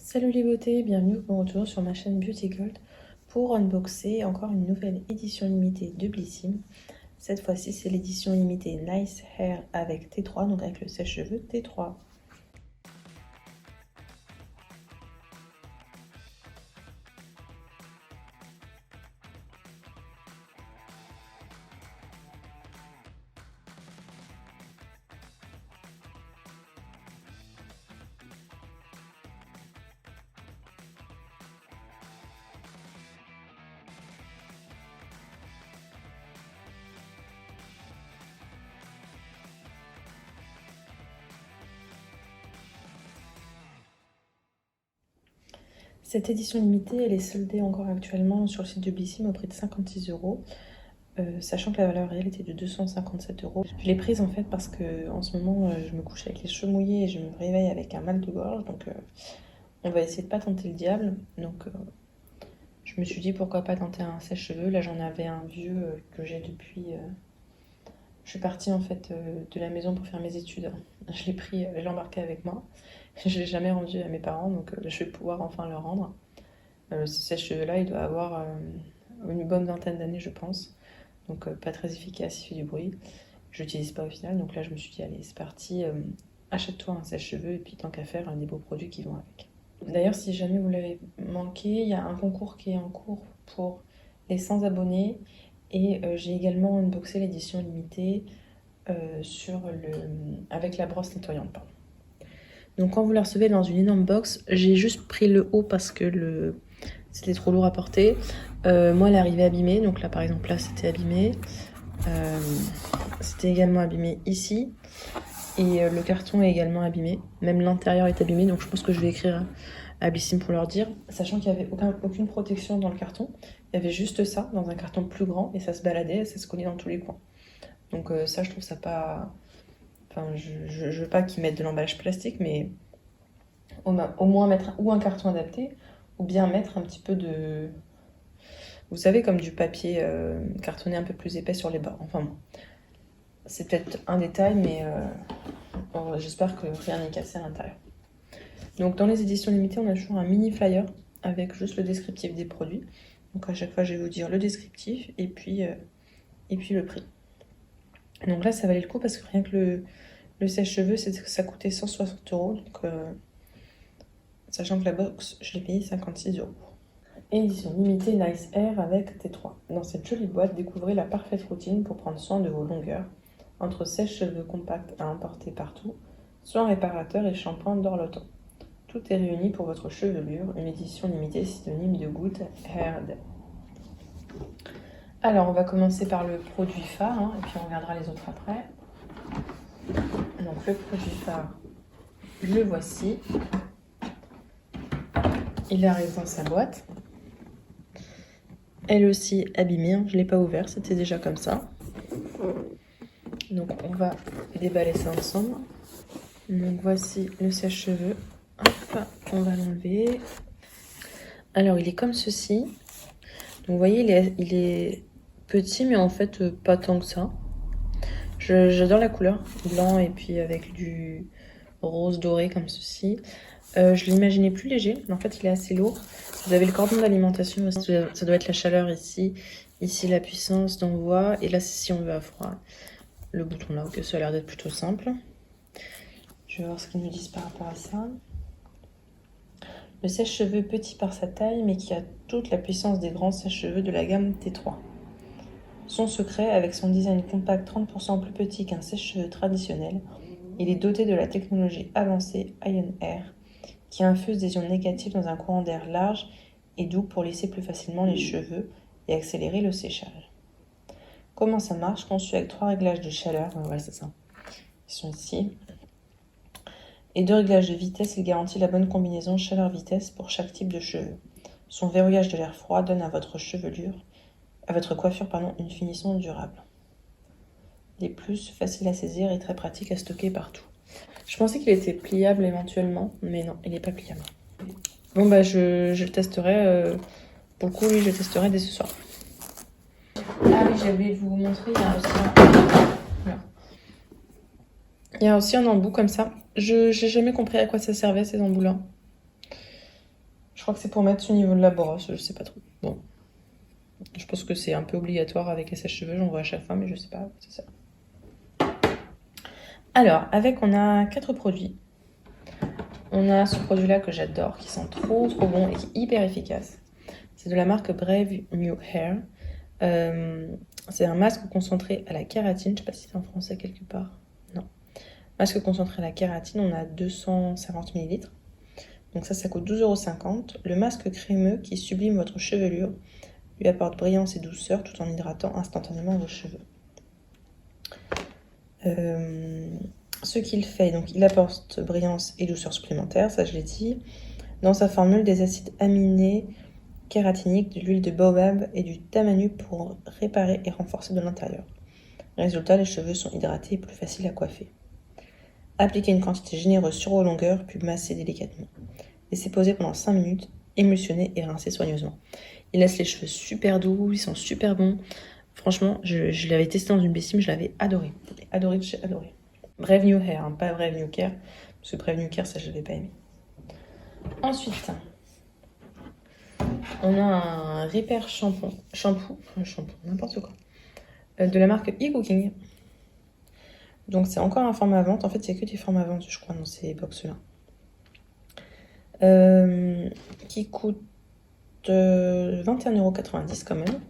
Salut les beautés, bienvenue au retour sur ma chaîne Beauty Gold pour unboxer encore une nouvelle édition limitée de Blissim. Cette fois-ci c'est l'édition limitée Nice Hair avec T3, donc avec le sèche-cheveux T3. Cette édition limitée, elle est soldée encore actuellement sur le site de Blissim au prix de 56 €, sachant que la valeur réelle était de 257 €. Je l'ai prise en fait parce que en ce moment je me couche avec les cheveux mouillés et je me réveille avec un mal de gorge, donc on va essayer de pas tenter le diable. Donc je me suis dit pourquoi pas tenter un sèche-cheveux. Là j'en avais un vieux que j'ai depuis... Je suis partie en fait de la maison pour faire mes études. Je l'ai pris, je l'ai embarqué avec moi. Je l'ai jamais rendu à mes parents, donc je vais pouvoir enfin le rendre. Ce sèche-cheveux-là, il doit avoir une bonne vingtaine d'années, je pense. Donc pas très efficace, il fait du bruit. Je l'utilise pas au final, donc là je me suis dit allez c'est parti, achète-toi un sèche-cheveux et puis tant qu'à faire, des beaux produits qui vont avec. D'ailleurs si jamais vous l'avez manqué, il y a un concours qui est en cours pour les 100 abonnés. Et j'ai également unboxé l'édition limitée avec la brosse nettoyante. Pardon. Donc quand vous la recevez dans une énorme box, j'ai juste pris le haut parce que c'était trop lourd à porter. Moi, elle est arrivée abîmée. Donc là, par exemple, là, c'était abîmé. C'était également abîmé ici. Et le carton est également abîmé. Même l'intérieur est abîmé. Donc je pense que je vais écrire à Blissim pour leur dire. Sachant qu'il n'y avait aucune protection dans le carton. Il y avait juste ça dans un carton plus grand. Et ça se baladait, ça se cognait dans tous les coins. Donc ça, je trouve ça pas... Enfin, je veux pas qu'ils mettent de l'emballage plastique, mais au moins mettre ou un carton adapté, ou bien mettre un petit peu de... Vous savez, comme du papier cartonné un peu plus épais sur les bords. Enfin bon, c'est peut-être un détail, mais bon, j'espère que rien n'est cassé à l'intérieur. Donc dans les éditions limitées, on a toujours un mini flyer avec juste le descriptif des produits. Donc à chaque fois, je vais vous dire le descriptif et puis le prix. Donc là, ça valait le coup parce que rien que le sèche-cheveux, ça coûtait 160 €. Donc, sachant que la box, je l'ai payé 56 €. Édition limitée Nice Hair avec T3. Dans cette jolie boîte, découvrez la parfaite routine pour prendre soin de vos longueurs. Entre sèche-cheveux compacts à emporter partout, soins réparateurs et shampoing dorlotant. Tout est réuni pour votre chevelure. Une édition limitée synonyme de good hair day. Alors, on va commencer par le produit phare, et puis on regardera les autres après. Donc, le produit phare, le voici. Il arrive dans sa boîte. Elle aussi abîmée, je ne l'ai pas ouvert, c'était déjà comme ça. Donc, on va déballer ça ensemble. Donc, voici le sèche-cheveux. Hop, on va l'enlever. Alors, il est comme ceci. Donc, vous voyez, il est petit, mais en fait, pas tant que ça. J'adore la couleur, blanc et puis avec du rose doré comme ceci. Je l'imaginais plus léger, mais en fait, il est assez lourd. Vous avez le cordon d'alimentation, ça doit être la chaleur ici. Ici, la puissance d'envoi. Et là, c'est si on veut à froid. Le bouton là, ok, ça a l'air d'être plutôt simple. Je vais voir ce qu'ils nous disent par rapport à ça. Le sèche-cheveux petit par sa taille, mais qui a toute la puissance des grands sèche-cheveux de la gamme T3. Son secret, avec son design compact 30% plus petit qu'un sèche-cheveux traditionnel, il est doté de la technologie avancée Ion Air, qui infuse des ions négatifs dans un courant d'air large et doux pour lisser plus facilement les cheveux et accélérer le séchage. Comment ça marche? Conçu avec 3 réglages de chaleur, ouais c'est ça, ils sont ici, et 2 réglages de vitesse, il garantit la bonne combinaison chaleur-vitesse pour chaque type de cheveux. Son verrouillage de l'air froid donne à votre coiffure, une finition durable. Les plus faciles à saisir et très pratique à stocker partout. Je pensais qu'il était pliable éventuellement, mais non, il n'est pas pliable. Bon bah je le testerai, pour le coup oui je le testerai dès ce soir. Ah oui, j'ai oublié de vous montrer, il y a aussi un embout comme ça. Je n'ai jamais compris à quoi ça servait ces embouts-là. crois que c'est pour mettre au niveau de la brosse, je sais pas trop. Bon, je pense que c'est un peu obligatoire avec les sèche-cheveux, j'en vois à chaque fois, mais je sais pas, c'est ça. Alors, avec, on a 4 produits. On a ce produit-là que j'adore, qui sent trop bon et qui est hyper efficace. C'est de la marque Brave New Hair. C'est un masque concentré à la kératine. Je sais pas si c'est en français quelque part. Non. Masque concentré à la kératine, on a 250 ml. Donc ça coûte 12,50 €. Le masque crémeux qui sublime votre chevelure, lui apporte brillance et douceur tout en hydratant instantanément vos cheveux. Ce qu'il fait, donc il apporte brillance et douceur supplémentaire, ça je l'ai dit. Dans sa formule, des acides aminés kératiniques, de l'huile de baobab et du tamanu pour réparer et renforcer de l'intérieur. Résultat, les cheveux sont hydratés et plus faciles à coiffer. Appliquez une quantité généreuse sur vos longueurs, puis massez délicatement. Laissez poser pendant 5 minutes, émulsionnez et rincez soigneusement. Il laisse les cheveux super doux, ils sont super bons. Franchement, je l'avais testé dans une baissine, je l'avais adoré. Adoré, j'ai adoré. Brave New Hair, hein, pas Brave New Care, parce que Brave New Care, ça je l'avais pas aimé. Ensuite, on a un Repair shampoo, n'importe quoi, de la marque eCooking. Donc c'est encore un format vente, en fait il n'y a que des formats vente je crois dans ces box-là. Qui coûte 21,90 € quand même.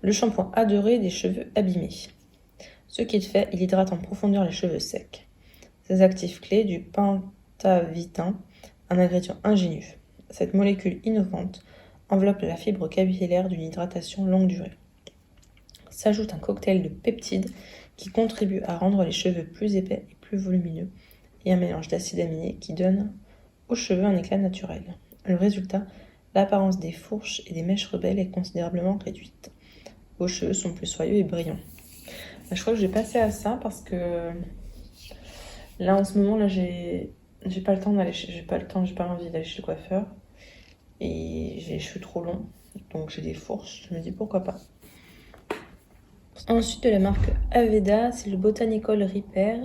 Le shampoing adoré des cheveux abîmés. Ce qu'il fait, il hydrate en profondeur les cheveux secs. Ses actifs clés, du pentavitin, un ingrédient ingénieux. Cette molécule innovante enveloppe la fibre capillaire d'une hydratation longue durée. S'ajoute un cocktail de peptides qui contribue à rendre les cheveux plus épais et plus volumineux, et un mélange d'acides aminés qui donne aux cheveux un éclat naturel. Le résultat, l'apparence des fourches et des mèches rebelles est considérablement réduite. Vos cheveux sont plus soyeux et brillants. Je crois que je vais passer à ça parce que là en ce moment là j'ai pas le temps d'aller j'ai pas envie d'aller chez le coiffeur et j'ai les cheveux trop longs, donc j'ai des fourches, je me dis pourquoi pas. Ensuite de la marque Aveda, c'est le Botanical Repair.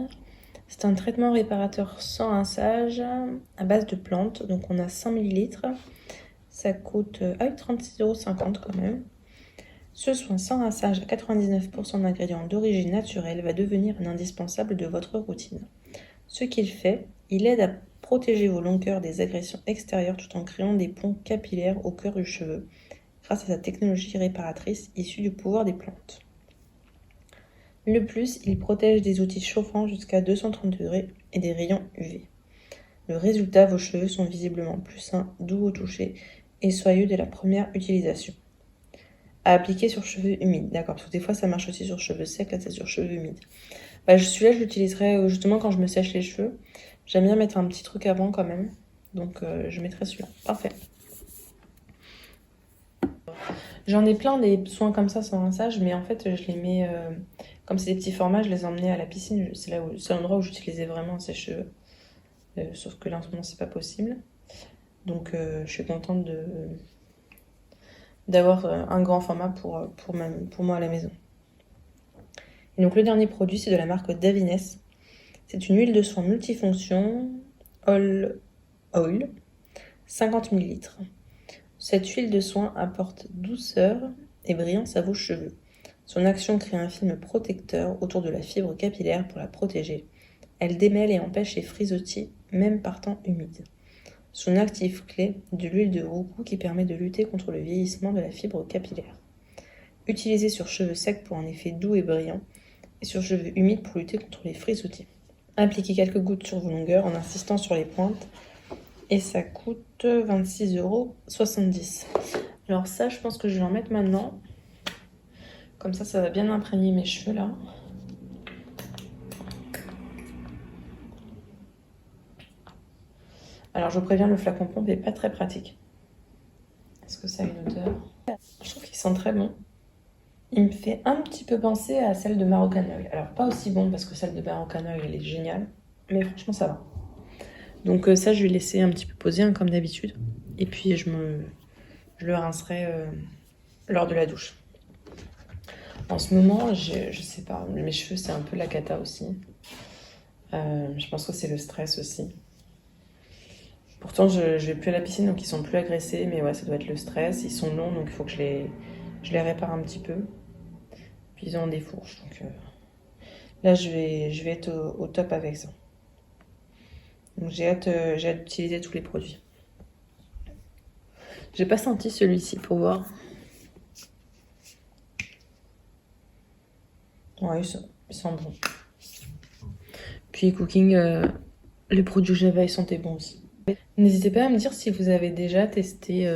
C'est un traitement réparateur sans rinçage à base de plantes, donc on a 100 ml. Ça coûte 36,50 € quand même. Ce soin sans rinçage à 99% d'ingrédients d'origine naturelle va devenir un indispensable de votre routine. Ce qu'il fait, il aide à protéger vos longueurs des agressions extérieures tout en créant des ponts capillaires au cœur du cheveu, grâce à sa technologie réparatrice issue du pouvoir des plantes. Le plus, il protège des outils chauffants jusqu'à 230 degrés et des rayons UV. Le résultat, vos cheveux sont visiblement plus sains, doux au toucher et soyeux dès la première utilisation. À appliquer sur cheveux humides, d'accord, parce que des fois ça marche aussi sur cheveux secs, là c'est sur cheveux humides. Celui-là je l'utiliserai justement quand je me sèche les cheveux. J'aime bien mettre un petit truc avant quand même, donc je mettrai celui-là. Parfait. J'en ai plein des soins comme ça sans rinçage, mais en fait je les mets, comme c'est des petits formats, je les emmenais à la piscine, c'est l'endroit où j'utilisais vraiment ces cheveux. Sauf que là en ce moment c'est pas possible. Donc je suis contente d'avoir un grand format pour moi à la maison. Et donc le dernier produit, c'est de la marque Davines. C'est une huile de soin multifonction, All Oil, 50 ml. Cette huile de soin apporte douceur et brillance à vos cheveux. Son action crée un film protecteur autour de la fibre capillaire pour la protéger. Elle démêle et empêche les frisottis, même par temps humide. Son actif clé, de l'huile de roucou qui permet de lutter contre le vieillissement de la fibre capillaire. Utilisé sur cheveux secs pour un effet doux et brillant, et sur cheveux humides pour lutter contre les frisottis. Appliquez quelques gouttes sur vos longueurs en insistant sur les pointes, et ça coûte 26,70 €. Alors ça, je pense que je vais en mettre maintenant. Comme ça va bien imprégner mes cheveux là. Alors je vous préviens, le flacon pompe est pas très pratique. Est-ce que ça a une odeur? Je trouve qu'il sent très bon. Il me fait un petit peu penser à celle de Moroccan Oil. Alors pas aussi bon parce que celle de Moroccan Oil elle est géniale, mais franchement ça va. Donc ça je vais laisser un petit peu poser comme d'habitude. Et puis je le rincerai lors de la douche. En ce moment, je sais pas, mes cheveux c'est un peu la cata aussi. Je pense que c'est le stress aussi. Pourtant, je vais plus à la piscine, donc ils sont plus agressés. Mais ouais, ça doit être le stress. Ils sont longs, donc il faut que je les répare un petit peu. Puis ils ont des fourches, donc là, je vais être au top avec ça. Donc j'ai hâte d'utiliser tous les produits. J'ai pas senti celui-ci pour voir. Ouais, il sent bon. Puis Cooking, les produits que j'avais, ils sentaient bons aussi. N'hésitez pas à me dire si vous avez déjà testé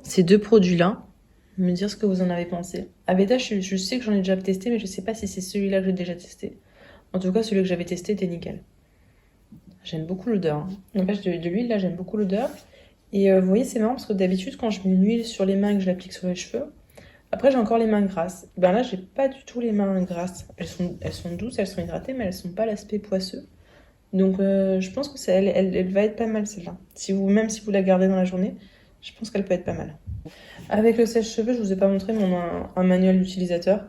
ces deux produits-là. Me dire ce que vous en avez pensé. Aveda, je sais que j'en ai déjà testé, mais je sais pas si c'est celui-là que j'ai déjà testé. En tout cas, celui que j'avais testé était nickel. J'aime beaucoup l'odeur. Hein. N'empêche, de l'huile, là, j'aime beaucoup l'odeur. Et vous voyez, c'est marrant parce que d'habitude, quand je mets une huile sur les mains et que je l'applique sur les cheveux, après, j'ai encore les mains grasses. Ben là, j'ai pas du tout les mains grasses. Elles sont douces, elles sont hydratées, mais elles sont pas l'aspect poisseux. Donc, je pense que elle va être pas mal celle-là. Même si vous la gardez dans la journée, je pense qu'elle peut être pas mal. Avec le sèche-cheveux, je vous ai pas montré un manuel d'utilisateur.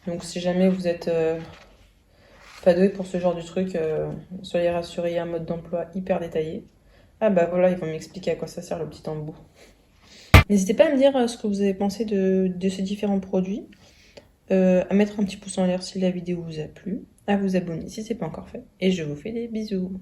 Donc, si jamais vous êtes pas doué pour ce genre de truc, soyez rassurés, il y a un mode d'emploi hyper détaillé. Ah bah voilà, ils vont m'expliquer à quoi ça sert le petit embout. N'hésitez pas à me dire ce que vous avez pensé de ces différents produits, à mettre un petit pouce en l'air si la vidéo vous a plu, à vous abonner si c'est pas encore fait, et je vous fais des bisous.